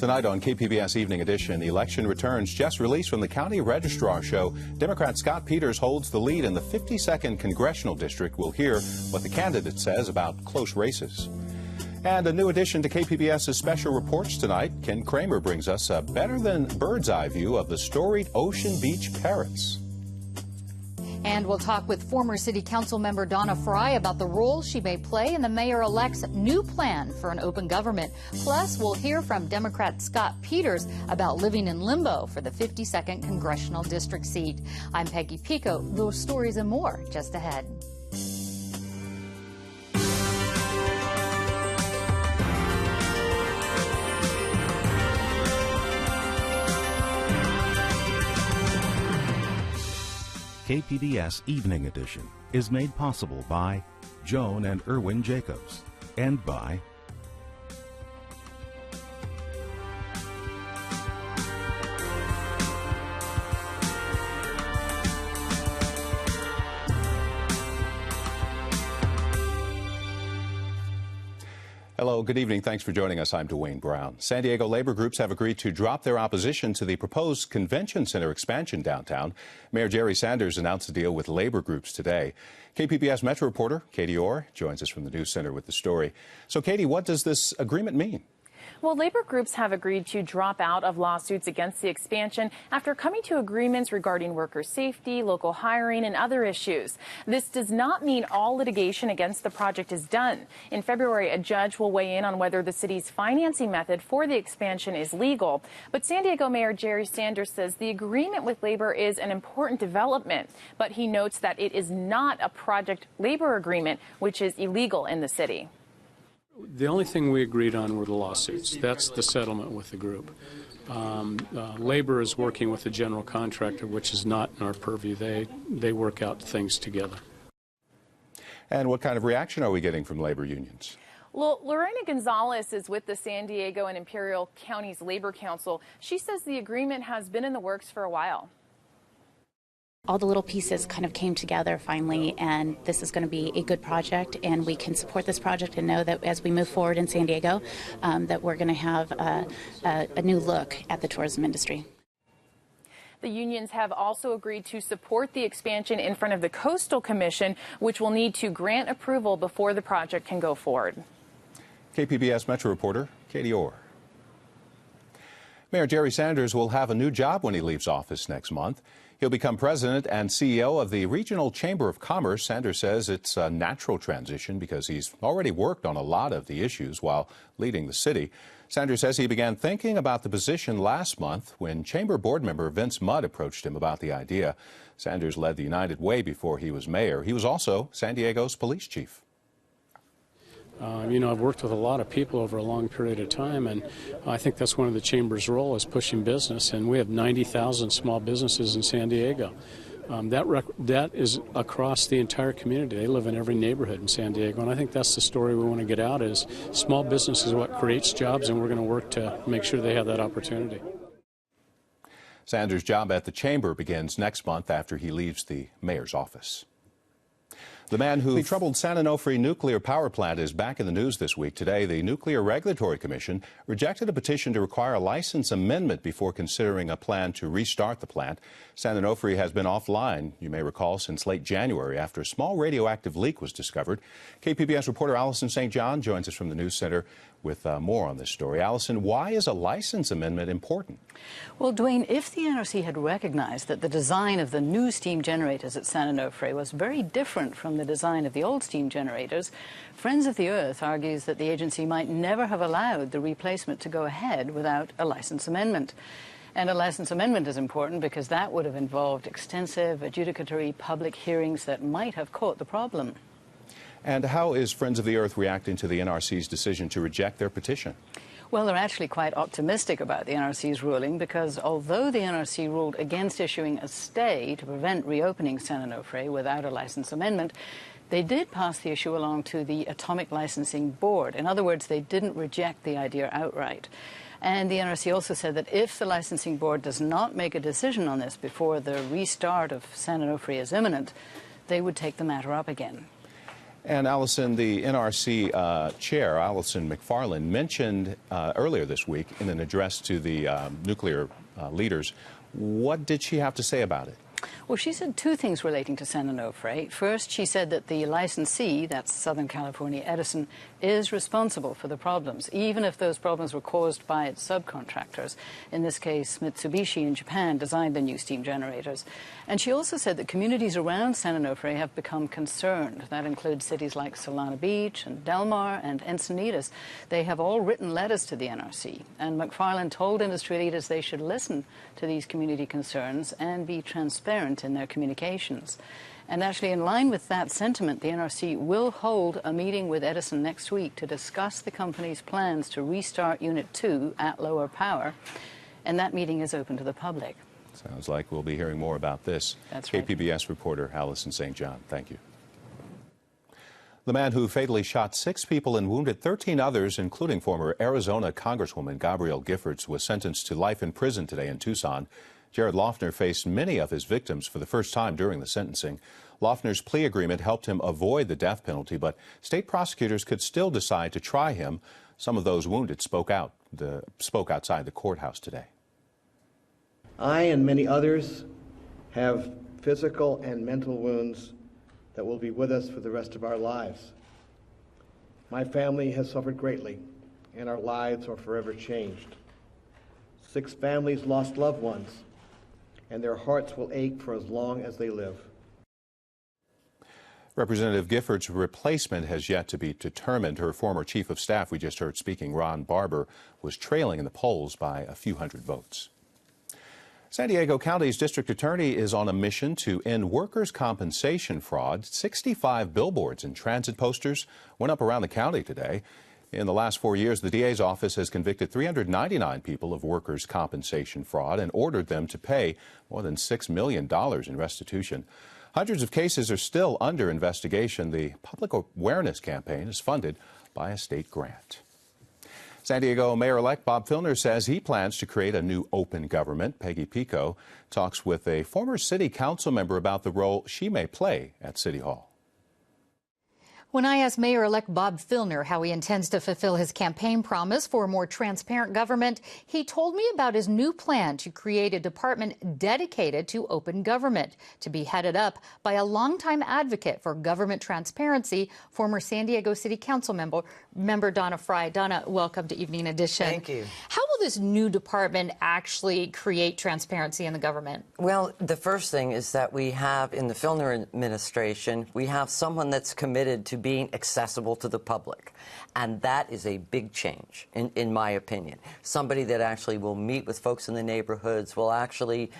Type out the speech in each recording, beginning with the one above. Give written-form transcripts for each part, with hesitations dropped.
Tonight on KPBS Evening Edition, election returns just released from the county registrar show Democrat Scott Peters holds the lead in the 52nd Congressional District. We'll hear what the candidate says about close races. And a new addition to KPBS's special reports tonight. Ken Kramer brings us a better-than-bird's-eye view of the storied Ocean Beach parrots. And we'll talk with former City Council member Donna Frye about the role she may play in the mayor-elect's new plan for an open government. Plus, we'll hear from Democrat Scott Peters about living in limbo for the 52nd Congressional District seat. I'm Peggy Pico. Those stories and more just ahead. KPBS Evening Edition is made possible by Joan and Irwin Jacobs and by Hello, good evening. Thanks for joining us. I'm Dwayne Brown. San Diego labor groups have agreed to drop their opposition to the proposed convention center expansion downtown. Mayor Jerry Sanders announced the deal with labor groups today. KPBS Metro reporter Katie Orr joins us from the News Center with the story. So, Katie, what does this agreement mean? Well, labor groups have agreed to drop out of lawsuits against the expansion after coming to agreements regarding worker safety, local hiring, and other issues. This does not mean all litigation against the project is done. In February, a judge will weigh in on whether the city's financing method for the expansion is legal. But San Diego Mayor Jerry Sanders says the agreement with labor is an important development, but he notes that it is not a project labor agreement, which is illegal in the city. The only thing we agreed on were the lawsuits. That's the settlement with the group. Labor is working with the general contractor, which is not in our purview. They work out things together. And what kind of reaction are we getting from labor unions? Well, Lorena Gonzalez is with the San Diego and Imperial Counties Labor Council. She says the agreement has been in the works for a while. All the little pieces kind of came together finally, and this is going to be a good project, and we can support this project and know that as we move forward in San Diego, that we're going to have a new look at the tourism industry. The unions have also agreed to support the expansion in front of the Coastal Commission, which will need to grant approval before the project can go forward. KPBS Metro reporter Katie Orr. Mayor Jerry Sanders will have a new job when he leaves office next month. He'll become president and CEO of the Regional Chamber of Commerce. Sanders says it's a natural transition because he's already worked on a lot of the issues while leading the city. Sanders says he began thinking about the position last month when Chamber board member Vince Mudd approached him about the idea. Sanders led the United Way before he was mayor. He was also San Diego's police chief. I've worked with a lot of people over a long period of time, and I think that's one of the Chamber's role is pushing business, and we have 90,000 small businesses in San Diego. That is across the entire community. They live in every neighborhood in San Diego, and I think that's the story we want to get out is small business is what creates jobs, and we're going to work to make sure they have that opportunity. Sanders' job at the Chamber begins next month after he leaves the mayor's office. The man who troubled San Onofre nuclear power plant is back in the news this week. Today, the Nuclear Regulatory Commission rejected a petition to require a license amendment before considering a plan to restart the plant. San Onofre has been offline, you may recall, since late January after a small radioactive leak was discovered. KPBS reporter Allison St. John joins us from the News Center with more on this story. Allison, why is a license amendment important? Well, Dwayne, if the NRC had recognized that the design of the new steam generators at San Onofre was very different from the design of the old steam generators, Friends of the Earth argues that the agency might never have allowed the replacement to go ahead without a license amendment. And a license amendment is important because that would have involved extensive adjudicatory public hearings that might have caught the problem. And how is Friends of the Earth reacting to the NRC's decision to reject their petition? Well, they're actually quite optimistic about the NRC's ruling because although the NRC ruled against issuing a stay to prevent reopening San Onofre without a license amendment, they did pass the issue along to the Atomic Licensing Board. In other words, they didn't reject the idea outright. And the NRC also said that if the licensing board does not make a decision on this before the restart of San Onofre is imminent, they would take the matter up again. And Allison, the NRC chair, Allison McFarland, mentioned earlier this week in an address to the nuclear leaders. What did she have to say about it? Well, she said two things relating to San Onofre. First, she said that the licensee, that's Southern California Edison, is responsible for the problems, even if those problems were caused by its subcontractors. In this case, Mitsubishi in Japan designed the new steam generators. And she also said that communities around San Onofre have become concerned. That includes cities like Solana Beach and Del Mar and Encinitas. They have all written letters to the NRC. And McFarland told industry leaders they should listen to these community concerns and be transparent in their communications. And actually, in line with that sentiment, the NRC will hold a meeting with Edison next week to discuss the company's plans to restart Unit 2 at lower power. And that meeting is open to the public. Sounds like we'll be hearing more about this. That's right. KPBS reporter Allison St. John, thank you. The man who fatally shot 6 people and wounded 13 others, including former Arizona Congresswoman Gabrielle Giffords, was sentenced to life in prison today in Tucson. Jared Loeffner faced many of his victims for the first time during the sentencing. Loeffner's plea agreement helped him avoid the death penalty, but state prosecutors could still decide to try him. Some of those wounded spoke outside the courthouse today. I and many others have physical and mental wounds that will be with us for the rest of our lives. My family has suffered greatly, and our lives are forever changed. 6 families lost loved ones, and their hearts will ache for as long as they live. Representative Giffords' replacement has yet to be determined. Her former chief of staff, we just heard speaking, Ron Barber, was trailing in the polls by a few hundred votes. San Diego County's district attorney is on a mission to end workers' compensation fraud. 65 billboards and transit posters went up around the county today. In the last 4 years, the DA's office has convicted 399 people of workers' compensation fraud and ordered them to pay more than $6 million in restitution. Hundreds of cases are still under investigation. The public awareness campaign is funded by a state grant. San Diego Mayor-elect Bob Filner says he plans to create a new open government. Peggy Pico talks with a former city council member about the role she may play at City Hall. When I asked Mayor-elect Bob Filner how he intends to fulfill his campaign promise for a more transparent government, he told me about his new plan to create a department dedicated to open government, to be headed up by a longtime advocate for government transparency, former San Diego City Council member Donna Frye. Donna, welcome to Evening Edition. Thank you. How will this new department actually create transparency in the government? Well, the first thing is that we have, in the Filner administration, we have someone that's committed to being accessible to the public. And that is a big change, in my opinion. Somebody that actually will meet with folks in the neighborhoods, will actually,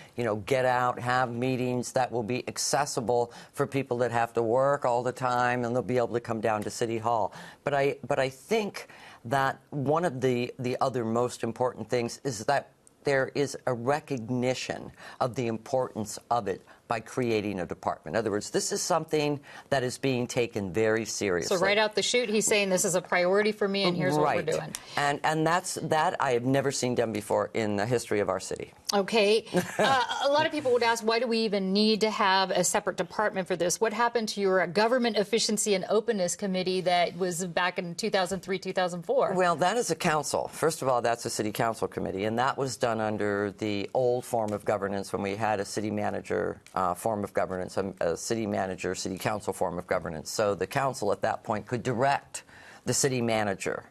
get out, have meetings that will be accessible for people that have to work all the time, and they'll be able to come down to City Hall. But I think that one of the other most important things is that there is a recognition of the importance of it by creating a department. In other words, this is something that is being taken very seriously. So right out the chute, he's saying this is a priority for me, and here's what we're doing. And that I have never seen done before in the history of our city. Okay. A lot of people would ask, why do we even need to have a separate department for this? What happened to your Government Efficiency and Openness Committee that was back in 2003, 2004? Well, that is a council. First of all, that's a city council committee, and that was done under the old form of governance when we had a city manager form of governance, a city manager, city council form of governance. So the council at that point could direct the city manager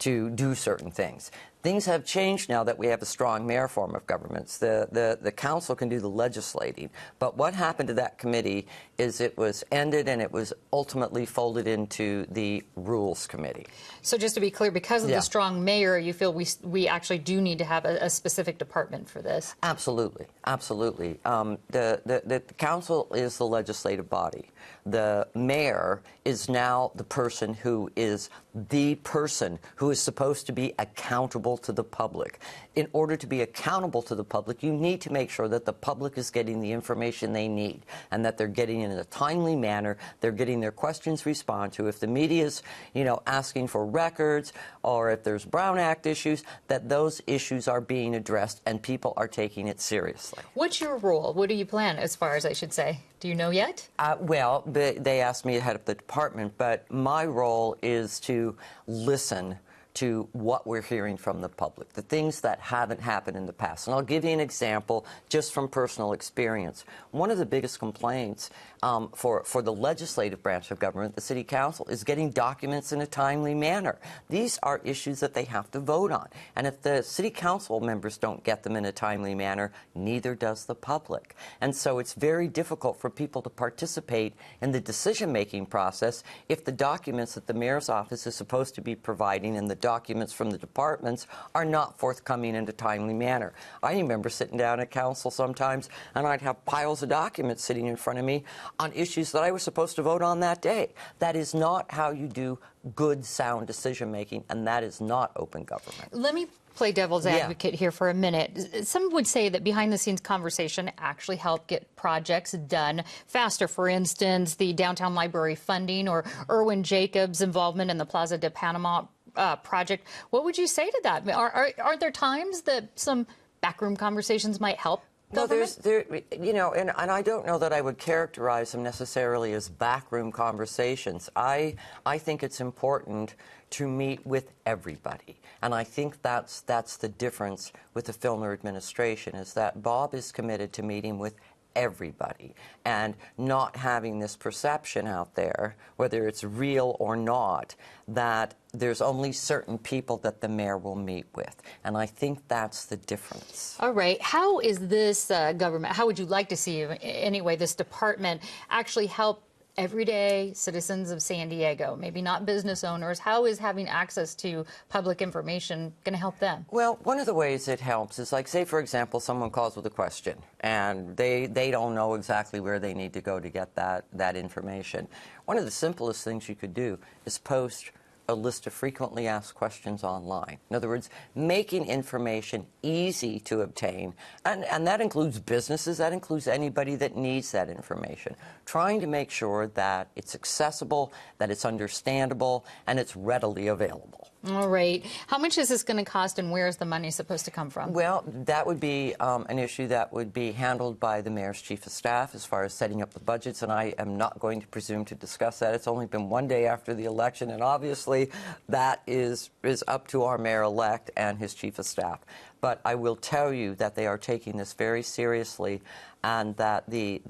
to do certain things. Things have changed now that we have a strong mayor form of governments. The council can do the legislating. But what happened to that committee is it was ended and it was ultimately folded into the rules committee. So just to be clear, because of the strong mayor, you feel we actually do need to have a specific department for this? Absolutely. Absolutely. The council is the legislative body. The mayor is now the person who is supposed to be accountable to the public. In order to be accountable to the public, you need to make sure that the public is getting the information they need and that they're getting it in a timely manner, they're getting their questions responded to. If the media is, asking for records or if there's Brown Act issues, that those issues are being addressed and people are taking it seriously. What's your role? What do you plan, as far as I should say? Do you know yet? Well, they asked me to head up the department, but my role is to listen to what we're hearing from the public, the things that haven't happened in the past. And I'll give you an example just from personal experience. One of the biggest complaints for the legislative branch of government, the City Council, is getting documents in a timely manner. These are issues that they have to vote on. And if the City Council members don't get them in a timely manner, neither does the public. And so it's very difficult for people to participate in the decision-making process if the documents that the mayor's office is supposed to be providing and the documents from the departments are not forthcoming in a timely manner. I remember sitting down at council sometimes and I'd have piles of documents sitting in front of me on issues that I was supposed to vote on that day. That is not how you do good, sound decision-making, and that is not open government. Let me play devil's advocate here for a minute. Some would say that behind-the-scenes conversation actually helped get projects done faster. For instance, the downtown library funding or Erwin Jacobs' involvement in the Plaza de Panama project. What would you say to that? Are there times that some backroom conversations might help? Well, you know, and I don't know that I would characterize them necessarily as backroom conversations. I think it's important to meet with everybody, and I think that's the difference with the Filner administration, is that Bob is committed to meeting with everybody and not having this perception out there, whether it's real or not, that there's only certain people that the mayor will meet with. And I think that's the difference. All right. How is this government, how would you like to see, anyway, this department actually help everyday citizens of San Diego, maybe not business owners? How is having access to public information going to help them? Well, one of the ways it helps is, like, say, for example, someone calls with a question and they don't know exactly where they need to go to get that information. One of the simplest things you could do is post a list of frequently asked questions online. In other words, making information easy to obtain, and that includes businesses, that includes anybody that needs that information. Trying to make sure that it's accessible, that it's understandable, and it's readily available. All right. How much is this going to cost, and where is the money supposed to come from? Well, that would be an issue that would be handled by the mayor's chief of staff as far as setting up the budgets, and I am not going to presume to discuss that. It's only been one day after the election, and obviously that is up to our mayor-elect and his chief of staff. But I will tell you that they are taking this very seriously, and that the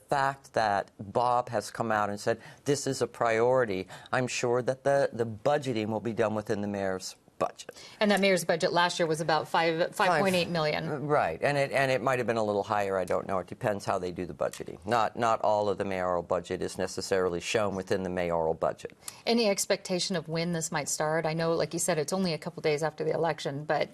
fact that Bob has come out and said this is a priority, I'm sure that the budgeting will be done within the mayor's budget. And that mayor's budget last year was about $5.8 million. Right, and it might have been a little higher. I don't know. It depends how they do the budgeting. Not all of the mayoral budget is necessarily shown within the mayoral budget. Any expectation of when this might start? I know, like you said, it's only a couple days after the election, but...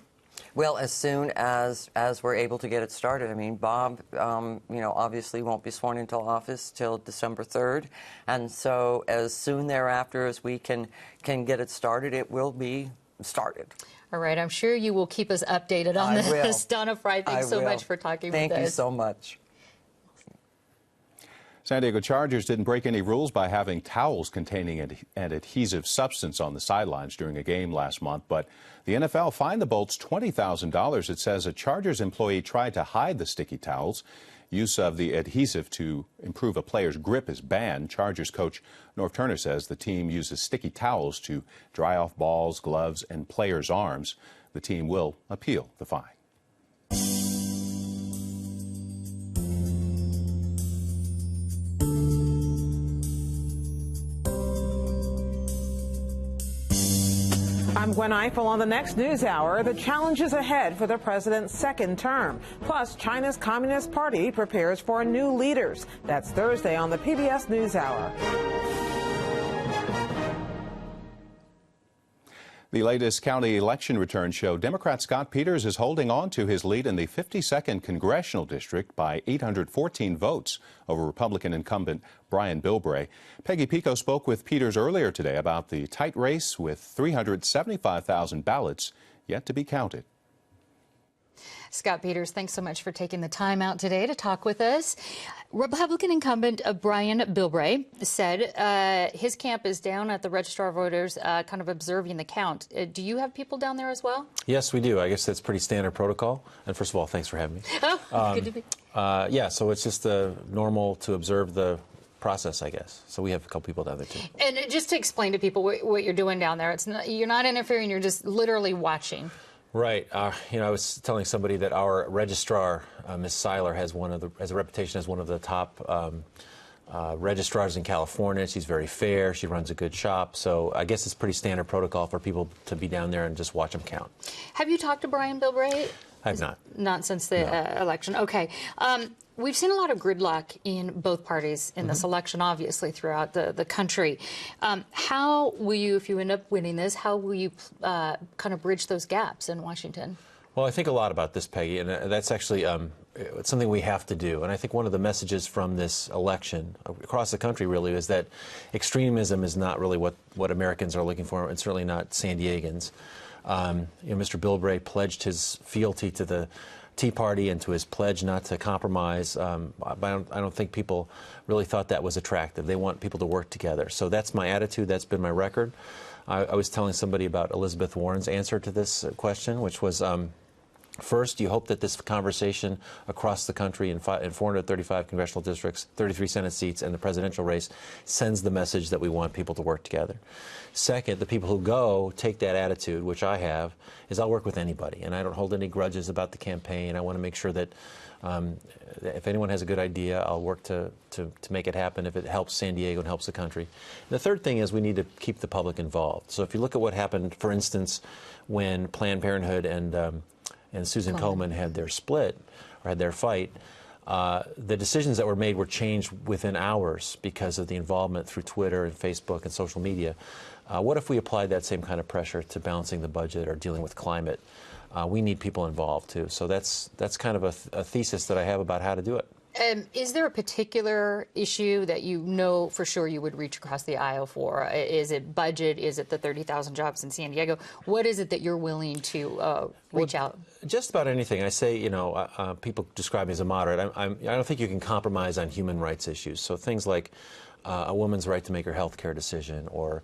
Well, as soon as we're able to get it started. I mean, Bob, you know, obviously won't be sworn into office till December 3rd, and so as soon thereafter as we can get it started, it will be started. All right, I'm sure you will keep us updated on this. Donna Frye, thanks so much for talking with us. Thank you so much. San Diego Chargers didn't break any rules by having towels containing an adhesive substance on the sidelines during a game last month, but the NFL fined the Bolts $20,000. It says a Chargers employee tried to hide the sticky towels. Use of the adhesive to improve a player's grip is banned. Chargers coach Norv Turner says the team uses sticky towels to dry off balls, gloves, and players' arms. The team will appeal the fine. I'm Gwen Eiffel on the next News Hour. The challenges ahead for the president's second term. Plus, China's Communist Party prepares for new leaders. That's Thursday on the PBS News Hour. The latest county election returns show Democrat Scott Peters is holding on to his lead in the 52nd Congressional District by 814 votes over Republican incumbent Brian Bilbray. Peggy Pico spoke with Peters earlier today about the tight race with 375,000 ballots yet to be counted. Scott Peters, thanks so much for taking the time out today to talk with us. Republican incumbent Brian Bilbray said his camp is down at the Registrar of Voters kind of observing the count. Do you have people down there as well? Yes, we do. I guess that's pretty standard protocol. And first of all, thanks for having me. Oh, good to be. Yeah, so it's just normal to observe the process, I guess. So we have a couple people down there too. And just to explain to people what you're doing down there, you're not interfering, you're just literally watching. Right. You know, I was telling somebody that our registrar, Ms. Seiler, has a reputation as one of the top registrars in California. She's very fair. She runs a good shop. So I guess it's pretty standard protocol for people to be down there and just watch them count. Have you talked to Brian Bilbray? I have not. Not since the election. Okay. We've seen a lot of gridlock in both parties in this election, obviously, throughout the country. How will you, if you end up winning this, how will you kind of bridge those gaps in Washington? Well, I think a lot about this, Peggy, and that's actually it's something we have to do. And I think one of the messages from this election across the country really is that extremism is not really what Americans are looking for, and certainly not San Diegans. You know, Mr. Bilbray pledged his fealty to the Tea Party and to his pledge not to compromise. I don't think people really thought that was attractive. They want people to work together. So that's my attitude. That's been my record. I was telling somebody about Elizabeth Warren's answer to this question, which was, first, you hope that this conversation across the country in 435 congressional districts, 33 Senate seats, and the presidential race sends the message that we want people to work together. Second, the people who go take that attitude, which I have, is I'll work with anybody, and I don't hold any grudges about the campaign. I want to make sure that if anyone has a good idea, I'll work to make it happen if it helps San Diego and helps the country. And the third thing is we need to keep the public involved. So if you look at what happened, for instance, when Planned Parenthood and Susan Komen had their split, or had their fight, the decisions that were made were changed within hours because of the involvement through Twitter and Facebook and social media. What if we applied that same kind of pressure to balancing the budget or dealing with climate? We need people involved, too. So that's kind of a thesis that I have about how to do it. Is there a particular issue that you know for sure you would reach across the aisle for? Is it budget? Is it the 30,000 jobs in San Diego? What is it that you're willing to reach out? Just about anything. I say, you know, people describe me as a moderate. I don't think you can compromise on human rights issues. So things like a woman's right to make her health care decision, or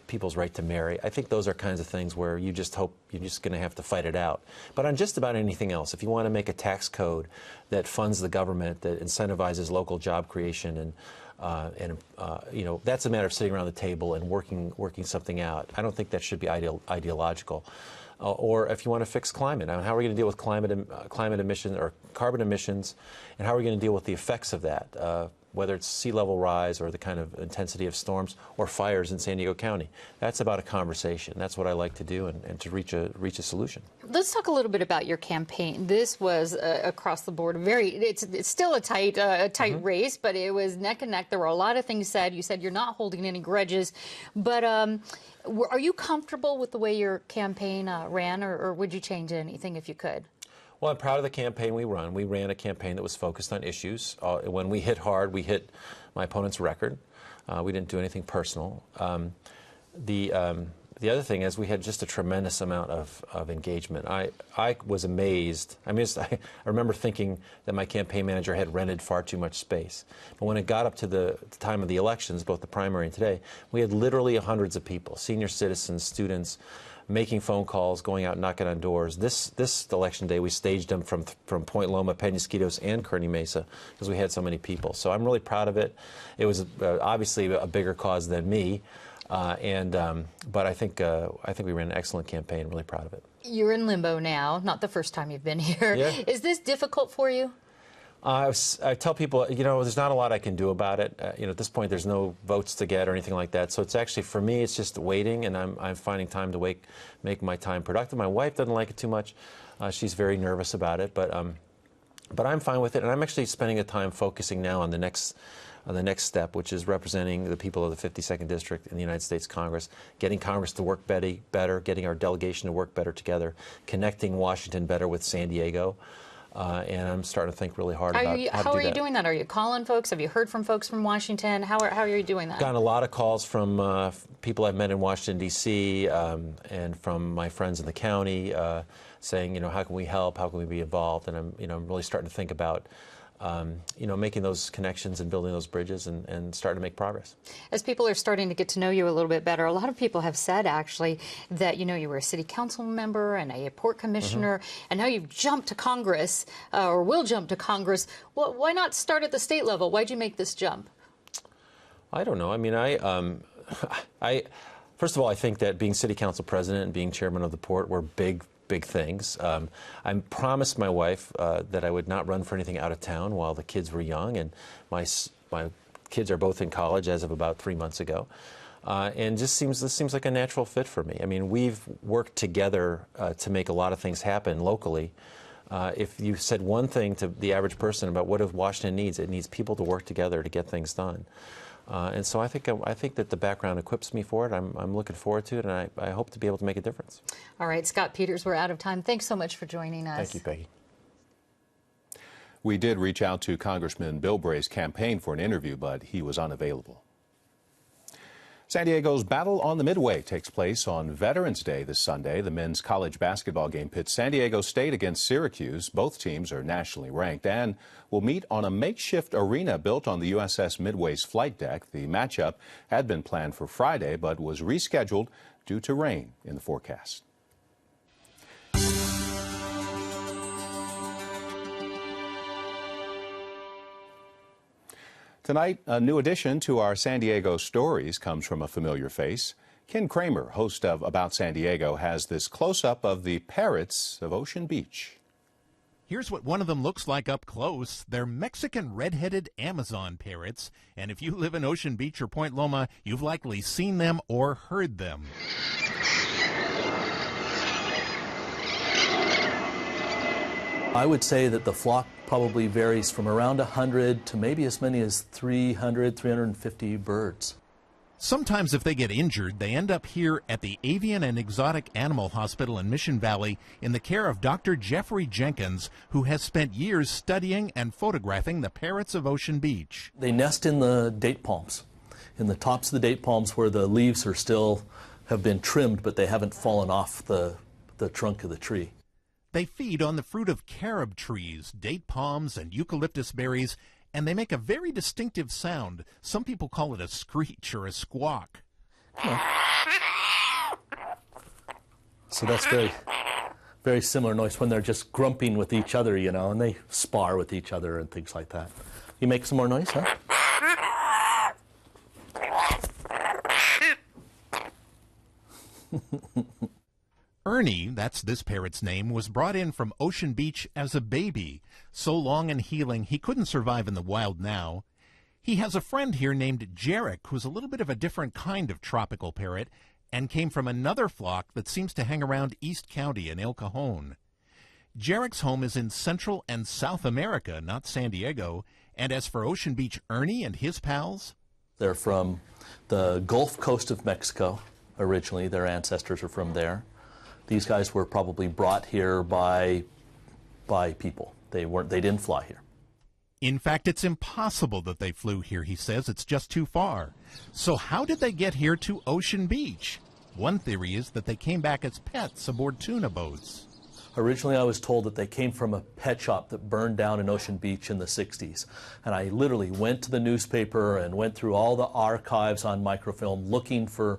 people's right to marry. I think those are kinds of things where you just hope you're just going to have to fight it out. But on just about anything else, if you want to make a tax code that funds the government, that incentivizes local job creation, and you know, that's a matter of sitting around the table and working something out. I don't think that should be ideological. Or if you want to fix climate, I mean, how are we going to deal with climate emissions or carbon emissions, and how are we going to deal with the effects of that? Whether it's sea level rise or the kind of intensity of storms or fires in San Diego County. That's about a conversation. That's what I like to do, and to reach a solution. Let's talk a little bit about your campaign. This was across the board it's still a tight race, but it was neck and neck. There were a lot of things said. You said you're not holding any grudges, but are you comfortable with the way your campaign ran, or would you change anything if you could? Well, I'm proud of the campaign we run. We ran a campaign that was focused on issues. When we hit hard, we hit my opponent's record. We didn't do anything personal. The other thing is we had just a tremendous amount of engagement. I was amazed. I mean, I remember thinking that my campaign manager had rented far too much space. But when it got up to the time of the elections, both the primary and today, we had literally hundreds of people, senior citizens, students, making phone calls, going out knocking on doors. This election day, we staged them from Point Loma, Penasquitos, and Kearny Mesa because we had so many people. So I'm really proud of it. It was obviously a bigger cause than me, but I think we ran an excellent campaign. Really proud of it. You're in limbo now. Not the first time you've been here. Yeah. Is this difficult for you? I tell people, you know, there's not a lot I can do about it. You know, at this point, there's no votes to get or anything like that. So it's actually, for me, it's just waiting, and I'm finding time to make my time productive. My wife doesn't like it too much. She's very nervous about it, but I'm fine with it. And I'm actually spending the time focusing now on the next step, which is representing the people of the 52nd District in the United States Congress, getting Congress to work better, getting our delegation to work better together, connecting Washington better with San Diego. And I'm starting to think really hard about how to do that. How are you doing that? Are you calling folks? Have you heard from folks from Washington? How are you doing that? Gotten a lot of calls from people I've met in Washington, D.C., and from my friends in the county saying, you know, how can we help? How can we be involved? And I'm really starting to think about you know, making those connections and building those bridges and starting to make progress. As people are starting to get to know you a little bit better, a lot of people have said actually that, you know, you were a city council member and a port commissioner, and now you've jumped to Congress, or will jump to Congress. Well, why not start at the state level? Why'd you make this jump? I don't know. I mean, first of all, I think that being city council president and being chairman of the port were big things. I promised my wife that I would not run for anything out of town while the kids were young, and my kids are both in college as of about 3 months ago. And this seems like a natural fit for me. I mean, we've worked together to make a lot of things happen locally. If you said one thing to the average person about what Washington needs, it needs people to work together to get things done. And so I think that the background equips me for it. I'm looking forward to it, and I hope to be able to make a difference. All right, Scott Peters, we're out of time. Thanks so much for joining us. Thank you, Peggy. We did reach out to Congressman Bill Bray's campaign for an interview, but he was unavailable. San Diego's Battle on the Midway takes place on Veterans Day this Sunday. The men's college basketball game pits San Diego State against Syracuse. Both teams are nationally ranked and will meet on a makeshift arena built on the USS Midway's flight deck. The matchup had been planned for Friday, but was rescheduled due to rain in the forecast. Tonight, a new addition to our San Diego stories comes from a familiar face. Ken Kramer, host of About San Diego, has this close-up of the parrots of Ocean Beach. Here's what one of them looks like up close. They're Mexican red-headed Amazon parrots, and if you live in Ocean Beach or Point Loma, you've likely seen them or heard them. I would say that the flock probably varies from around 100 to maybe as many as 300, 350 birds. Sometimes if they get injured, they end up here at the Avian and Exotic Animal Hospital in Mission Valley in the care of Dr. Jeffrey Jenkins, who has spent years studying and photographing the parrots of Ocean Beach. They nest in the date palms, in the tops of the date palms where the leaves are still have been trimmed, but they haven't fallen off the trunk of the tree. They feed on the fruit of carob trees, date palms, and eucalyptus berries, and they make a very distinctive sound. Some people call it a screech or a squawk. So that's very similar noise when they're just grumping with each other, you know, and they spar with each other and things like that. You make some more noise, huh? Ernie, that's this parrot's name, was brought in from Ocean Beach as a baby. So long and healing, he couldn't survive in the wild now. He has a friend here named Jarek, who's a little bit of a different kind of tropical parrot, and came from another flock that seems to hang around East County in El Cajon. Jarek's home is in Central and South America, not San Diego. And as for Ocean Beach Ernie and his pals? They're from the Gulf Coast of Mexico originally. Their ancestors are from there. These guys were probably brought here by people. They didn't fly here. In fact, it's impossible that they flew here, he says. It's just too far. So how did they get here to Ocean Beach? One theory is that they came back as pets aboard tuna boats. Originally, I was told that they came from a pet shop that burned down in Ocean Beach in the 60s. And I literally went to the newspaper and went through all the archives on microfilm looking for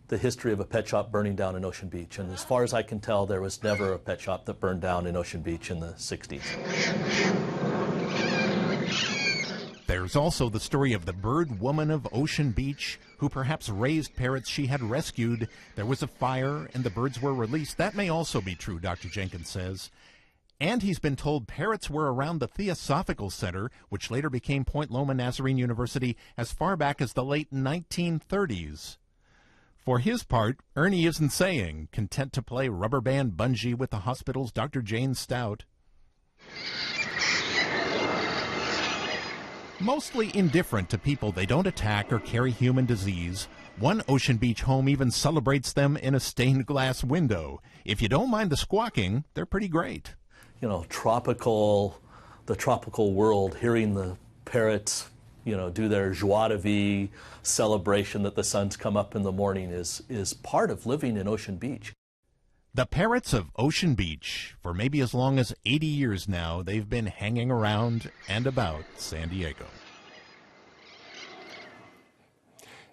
the history of a pet shop burning down in Ocean Beach. And as far as I can tell, there was never a pet shop that burned down in Ocean Beach in the 60s. There's also the story of the bird woman of Ocean Beach, who perhaps raised parrots she had rescued. There was a fire and the birds were released. That may also be true, Dr. Jenkins says. And he's been told parrots were around the Theosophical Center, which later became Point Loma Nazarene University, as far back as the late 1930s. For his part, Ernie isn't saying, content to play rubber band bungee with the hospital's Dr. Jane Stout. Mostly indifferent to people they don't attack or carry human disease, one Ocean Beach home even celebrates them in a stained glass window. If you don't mind the squawking, they're pretty great. You know, the tropical world, hearing the parrots, you know, do their joie de vivre celebration that the sun's come up in the morning is part of living in Ocean Beach. The parrots of Ocean Beach. For maybe as long as 80 years now, they've been hanging around and about San Diego.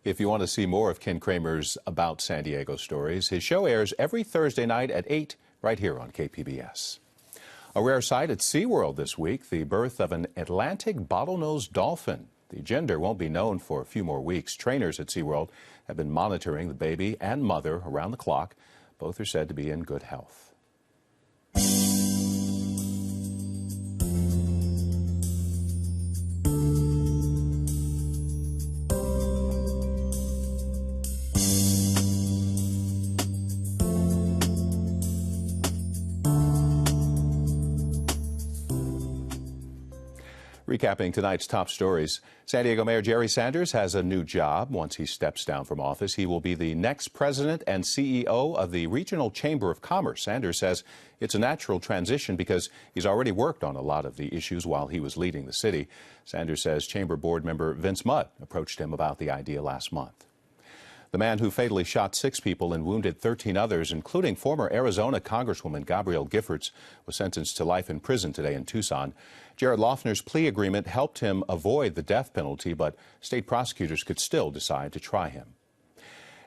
If you want to see more of Ken Kramer's About San Diego stories, his show airs every Thursday night at 8 right here on KPBS. A rare sight at SeaWorld this week, the birth of an Atlantic bottlenose dolphin. The gender won't be known for a few more weeks. Trainers at SeaWorld have been monitoring the baby and mother around the clock. Both are said to be in good health. Recapping tonight's top stories, San Diego Mayor Jerry Sanders has a new job. Once he steps down from office, he will be the next president and CEO of the Regional Chamber of Commerce. Sanders says it's a natural transition because he's already worked on a lot of the issues while he was leading the city. Sanders says Chamber board member Vince Mudd approached him about the idea last month. The man who fatally shot 6 people and wounded 13 others, including former Arizona Congresswoman Gabrielle Giffords, was sentenced to life in prison today in Tucson. Jared Loughner's plea agreement helped him avoid the death penalty, but state prosecutors could still decide to try him.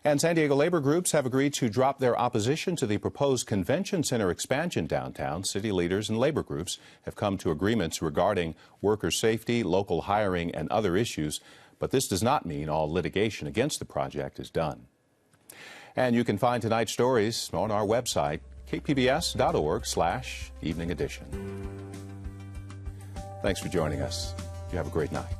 And San Diego labor groups have agreed to drop their opposition to the proposed convention center expansion downtown. City leaders and labor groups have come to agreements regarding worker safety, local hiring, and other issues. But this does not mean all litigation against the project is done. And you can find tonight's stories on our website, kpbs.org/evening edition. Thanks for joining us. You have a great night.